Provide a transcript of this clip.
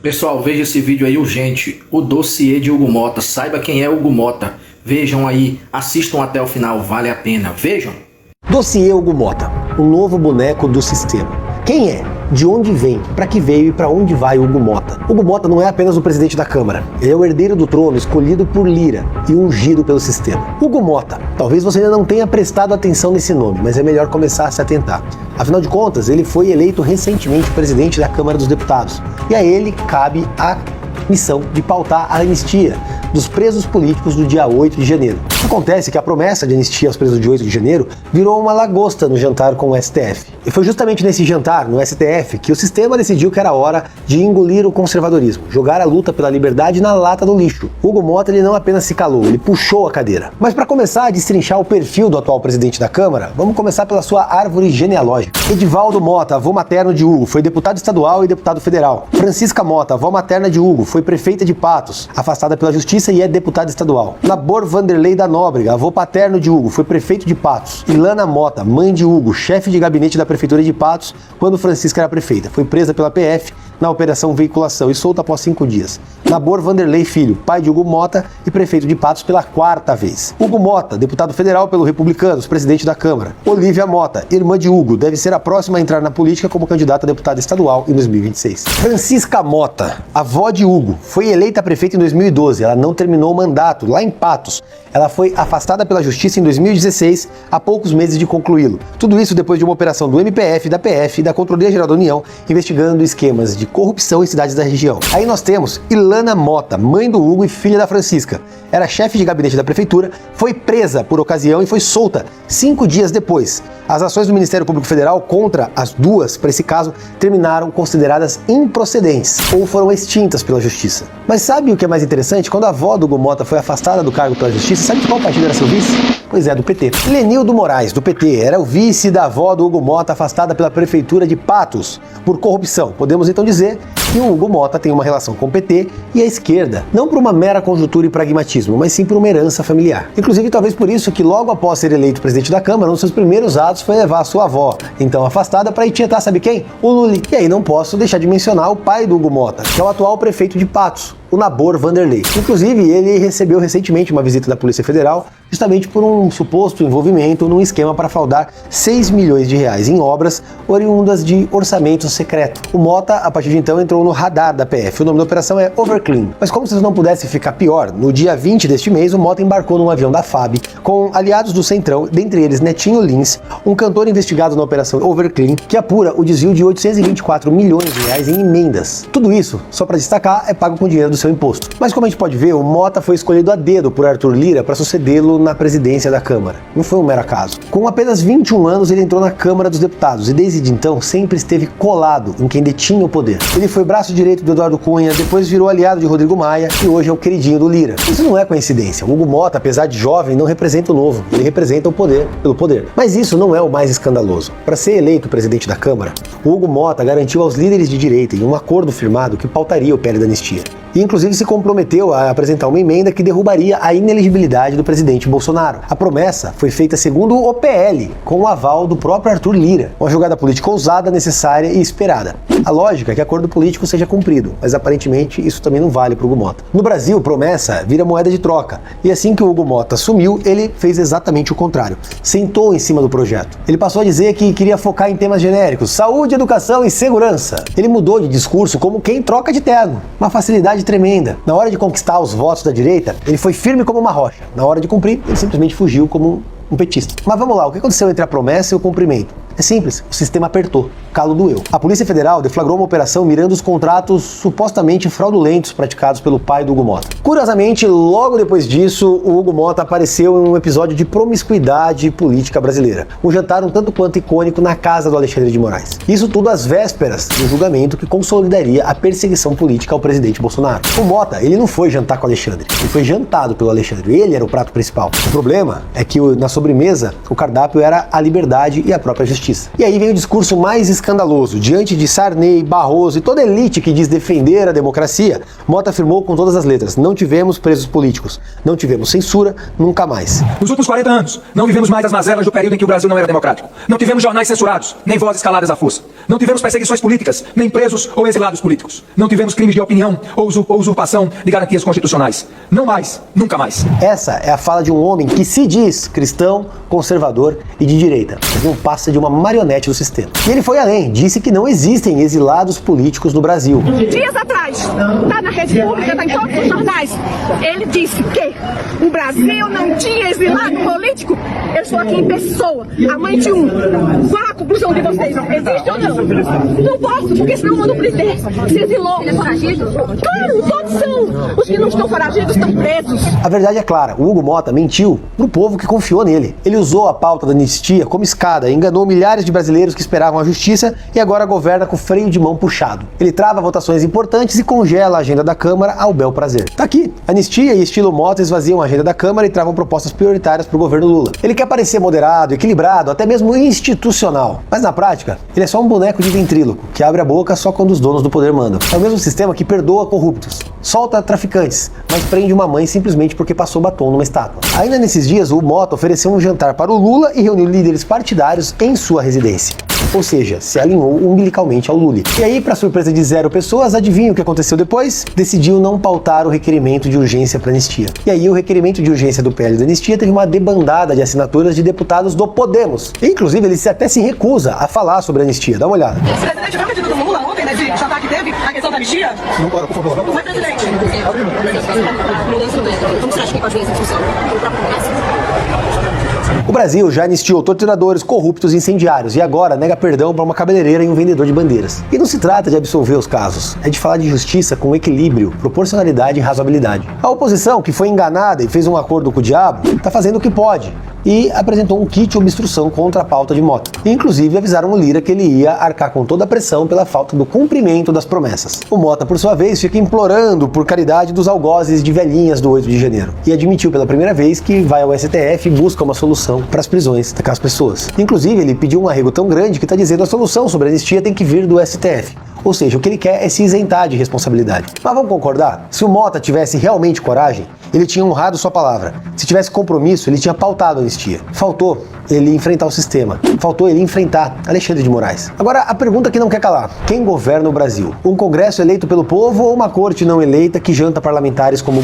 Pessoal, veja esse vídeo aí urgente, o dossiê de Hugo Mota. Saiba quem é Hugo Mota. Vejam aí, assistam até o final, vale a pena. Vejam. Dossiê Hugo Mota, o novo boneco do sistema. Quem é? De onde vem? Para que veio e para onde vai Hugo Mota? Hugo Mota não é apenas o presidente da Câmara. Ele é o herdeiro do trono, escolhido por Lira e ungido pelo sistema. Hugo Mota. Talvez você ainda não tenha prestado atenção nesse nome, mas é melhor começar a se atentar. Afinal de contas, ele foi eleito recentemente presidente da Câmara dos Deputados. E a ele cabe a missão de pautar a anistia dos presos políticos do dia 8 de janeiro. Acontece que a promessa de anistia aos presos de 8 de janeiro virou uma lagosta no jantar com o STF. E foi justamente nesse jantar, no STF, que o sistema decidiu que era hora de engolir o conservadorismo, jogar a luta pela liberdade na lata do lixo. Hugo Mota ele não apenas se calou, ele puxou a cadeira. Mas para começar a destrinchar o perfil do atual presidente da Câmara, vamos começar pela sua árvore genealógica. Edivaldo Mota, avô materno de Hugo, foi deputado estadual e deputado federal. Francisca Mota, avó materna de Hugo, foi prefeita de Patos, afastada pela Justiça e é deputada estadual. Labor Vanderlei da Nóbrega, avô paterno de Hugo, foi prefeito de Patos. Ilana Mota, mãe de Hugo, chefe de gabinete da Prefeitura de Patos, quando Francisca era prefeita. Foi presa pela PF na Operação Veiculação e solta após 5 dias. Labor Vanderlei Filho, pai de Hugo Mota e prefeito de Patos pela 4ª vez. Hugo Mota, deputado federal pelo Republicanos, presidente da Câmara. Olívia Mota, irmã de Hugo, deve ser a próxima a entrar na política como candidata a deputada estadual em 2026. Francisca Mota, avó de Hugo, foi eleita prefeita em 2012. Ela não terminou o mandato lá em Patos. Ela foi afastada pela Justiça em 2016, há poucos meses de concluí-lo. Tudo isso depois de uma operação do MPF, da PF e da Controladoria Geral da União, investigando esquemas de corrupção em cidades da região. Aí nós temos Ilana Mota, mãe do Hugo e filha da Francisca. Era chefe de gabinete da prefeitura, foi presa por ocasião e foi solta 5 dias depois. As ações do Ministério Público Federal contra as duas, para esse caso, terminaram consideradas improcedentes ou foram extintas pela Justiça. Mas sabe o que é mais interessante? Quando a avó do Hugo Mota foi afastada do cargo pela Justiça, sabe de qual partido era seu vice? Pois é, do PT. Lenildo Moraes, do PT, era o vice da avó do Hugo Mota, afastada pela Prefeitura de Patos por corrupção. Podemos então dizer que o Hugo Mota tem uma relação com o PT e a esquerda, não por uma mera conjuntura e pragmatismo, mas sim por uma herança familiar. Inclusive, talvez por isso que logo após ser eleito presidente da Câmara, um dos seus primeiros atos foi levar a sua avó, então afastada, para ir tietar, sabe quem? O Lully. E aí não posso deixar de mencionar o pai do Hugo Mota, que é o atual prefeito de Patos, o Labor Vanderlei. Inclusive, ele recebeu recentemente uma visita da Polícia Federal, justamente por um suposto envolvimento num esquema para fraudar 6 milhões de reais em obras oriundas de orçamento secreto. O Mota, a partir de então, entrou no radar da PF. O nome da operação é Overclean. Mas como se isso não pudesse ficar pior, no dia 20 deste mês, o Mota embarcou num avião da FAB com aliados do Centrão, dentre eles Netinho Lins, um cantor investigado na operação Overclean, que apura o desvio de 824 milhões de reais em emendas. Tudo isso, só para destacar, é pago com dinheiro do seu imposto. Mas como a gente pode ver, o Mota foi escolhido a dedo por Arthur Lira para sucedê-lo na presidência da Câmara. Não foi um mero acaso. Com apenas 21 anos, ele entrou na Câmara dos Deputados e desde então sempre esteve colado em quem detinha o poder. Ele foi braço direito do Eduardo Cunha, depois virou aliado de Rodrigo Maia e hoje é o queridinho do Lira. Isso não é coincidência. O Hugo Mota, apesar de jovem, não representa o novo. Ele representa o poder pelo poder. Mas isso não é o mais escandaloso. Para ser eleito presidente da Câmara, o Hugo Mota garantiu aos líderes de direita em um acordo firmado que pautaria o PL da anistia. E inclusive se comprometeu a apresentar uma emenda que derrubaria a inelegibilidade do presidente Bolsonaro. A promessa foi feita segundo o PL, com o aval do próprio Arthur Lira. Uma jogada política ousada, necessária e esperada. A lógica é que acordo político seja cumprido, mas aparentemente isso também não vale para o Hugo Mota. No Brasil, promessa vira moeda de troca. E assim que o Hugo Mota sumiu, ele fez exatamente o contrário. Sentou em cima do projeto. Ele passou a dizer que queria focar em temas genéricos, saúde, educação e segurança. Ele mudou de discurso como quem troca de terno. Uma facilidade tremenda. Na hora de conquistar os votos da direita, ele foi firme como uma rocha. Na hora de cumprir, ele simplesmente fugiu como um petista. Mas vamos lá, o que aconteceu entre a promessa e o cumprimento? É simples, o sistema apertou, o calo doeu. A Polícia Federal deflagrou uma operação mirando os contratos supostamente fraudulentos praticados pelo pai do Hugo Mota. Curiosamente, logo depois disso, o Hugo Mota apareceu em um episódio de promiscuidade política brasileira. Um jantar um tanto quanto icônico na casa do Alexandre de Moraes. Isso tudo às vésperas do julgamento que consolidaria a perseguição política ao presidente Bolsonaro. O Mota, ele não foi jantar com o Alexandre, ele foi jantado pelo Alexandre, ele era o prato principal. O problema é que na sobremesa, o cardápio era a liberdade e a própria justiça. justiça. E aí vem o discurso mais escandaloso. Diante de Sarney, Barroso e toda a elite que diz defender a democracia, Mota afirmou com todas as letras: não tivemos presos políticos, não tivemos censura, nunca mais. Nos últimos 40 anos, não vivemos mais as mazelas do período em que o Brasil não era democrático. Não tivemos jornais censurados, nem vozes caladas à força. Não tivemos perseguições políticas, nem presos ou exilados políticos. Não tivemos crimes de opinião ou usurpação de garantias constitucionais. Não mais, nunca mais. Essa é a fala de um homem que se diz cristão, conservador e de direita, mas não passa de uma marionete do sistema. E ele foi além, disse que não existem exilados políticos no Brasil. Dias atrás, está na rede pública, está em todos os jornais, ele disse que o Brasil não tinha exilado político. Eu estou aqui em pessoa, a mãe de um. Qual a conclusão de vocês? Existe ou não? Não posso, porque senão eu mando prender. Se exilou. Ele é foragido? Claro, todos são. Os que não estão foragidos estão presos. A verdade é clara, o Hugo Mota mentiu pro povo que confiou nele. Ele usou a pauta da anistia como escada, enganou milhares de brasileiros que esperavam a justiça e agora governa com freio de mão puxado. Ele trava votações importantes e congela a agenda da Câmara ao bel prazer. Tá aqui, anistia e estilo Mota esvaziam a agenda da Câmara e travam propostas prioritárias pro governo Lula. Ele quer parecer moderado, equilibrado, até mesmo institucional. Mas na prática, ele é só um boneco de ventríloco, que abre a boca só quando os donos do poder mandam. É o mesmo sistema que perdoa corruptos, solta traficantes, mas prende uma mãe simplesmente porque passou batom numa estátua. Ainda nesses dias, o Mota ofereceu um jantar para o Lula e reuniu líderes partidários em sua residência. Ou seja, se alinhou umbilicalmente ao Lula. E aí, para surpresa de 0 pessoas, adivinha o que aconteceu depois? Decidiu não pautar o requerimento de urgência para anistia. E aí, o requerimento de urgência do PL da anistia teve uma debandada de assinaturas de deputados do Podemos. E, inclusive, ele até se recusa a falar sobre a anistia. Dá uma olhada. O presidente viu o pedido do Lula ontem, né, de jantar que teve a questão da anistia? Não, por favor. Não foi, presidente? Como você acha que pode ver essa função? O Brasil já anistiou torturadores, corruptos e incendiários e agora nega perdão para uma cabeleireira e um vendedor de bandeiras. E não se trata de absolver os casos, é de falar de justiça com equilíbrio, proporcionalidade e razoabilidade. A oposição, que foi enganada e fez um acordo com o diabo, está fazendo o que pode e apresentou um kit de obstrução contra a pauta de Mota. Inclusive avisaram o Lira que ele ia arcar com toda a pressão pela falta do cumprimento das promessas. O Mota, por sua vez, fica implorando por caridade dos algozes de velhinhas do 8 de janeiro e admitiu pela primeira vez que vai ao STF e busca uma solução para as prisões daquelas pessoas. Inclusive, ele pediu um arrego tão grande que está dizendo que a solução sobre a anistia tem que vir do STF. Ou seja, o que ele quer é se isentar de responsabilidade. Mas vamos concordar? Se o Mota tivesse realmente coragem, ele tinha honrado sua palavra. Se tivesse compromisso, ele tinha pautado a anistia. Faltou ele enfrentar o sistema. Faltou ele enfrentar Alexandre de Moraes. Agora, a pergunta que não quer calar. Quem governa o Brasil? Um Congresso eleito pelo povo ou uma corte não eleita que janta parlamentares como